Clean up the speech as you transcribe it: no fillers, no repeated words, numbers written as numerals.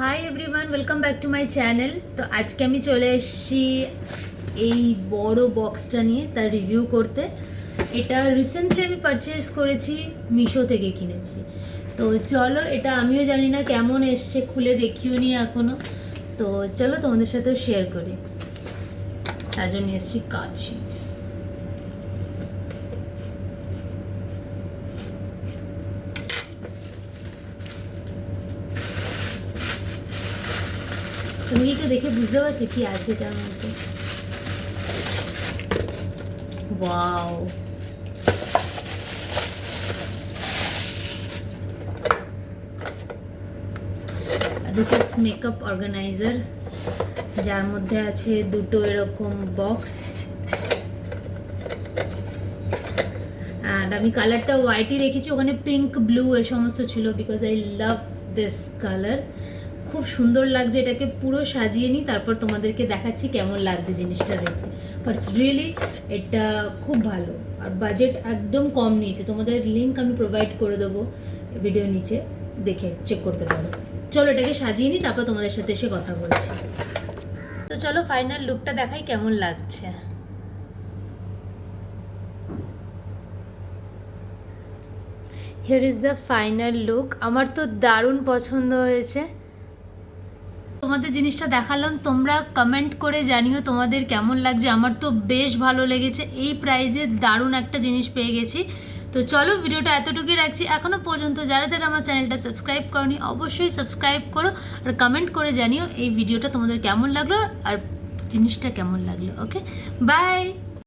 Hi everyone, welcome back to my channel. তো আজকে আমি চলে এসেছি এই বড় বক্সটা নিয়ে তার রিভিউ করতে। এটা রিসেন্টলি আমি পারচেস করেছি, মিশো থেকে কিনেছি। তো চলো, এটা আমিও জানি না কেমন এসছে, খুলে দেখিও নি এখনও। তো চলো তোমাদের সাথেও শেয়ার করি, তার জন্য এসেছি কাছে। তুমি কি কেউ দেখে বুঝতে পারছো কি আছে এটার মধ্যে? Wow, this is makeup organizer, যার মধ্যে আছে দুটো এরকম বক্স। অ্যান্ড আমি কালারটা হোয়াইটই রেখেছি, ওখানে পিঙ্ক ব্লু এ সমস্ত ছিল, because I love this colour. খুব সুন্দর লাগছে, এটাকে পুরো সাজিয়ে নিই, তারপর তোমাদেরকে দেখাচ্ছি কেমন লাগছে জিনিসটা দেখতে। বাট রিয়েলি এটা খুব ভালো, আর বাজেট একদম কম নিয়েছে। তোমাদের লিঙ্ক আমি প্রোভাইড করে দেবো ভিডিও নিচে, দেখে চেক করতে পারো। চলো এটাকে সাজিয়ে নিই, তারপর তোমাদের সাথে এসে কথা বলছি। তো চলো ফাইনাল লুকটা দেখাই কেমন লাগছে। Here is the final look. আমার তো দারুণ পছন্দ হয়েছে। তোমাদের জিনিসটা দেখালাম, তোমরা কমেন্ট করে জানিও তোমাদের কেমন লাগছে। আমার তো বেশ ভালো লেগেছে, এই প্রাইসে দারুণ একটা জিনিস পেয়ে গেছি। তো চলো ভিডিওটা এতটুকুই রাখছি। এখনও পর্যন্ত যারা যারা আমার চ্যানেলটা সাবস্ক্রাইব করনি, অবশ্যই সাবস্ক্রাইব করো, আর কমেন্ট করে জানিও এই ভিডিওটা তোমাদের কেমন লাগলো আর জিনিসটা কেমন লাগলো। ওকে, বাই।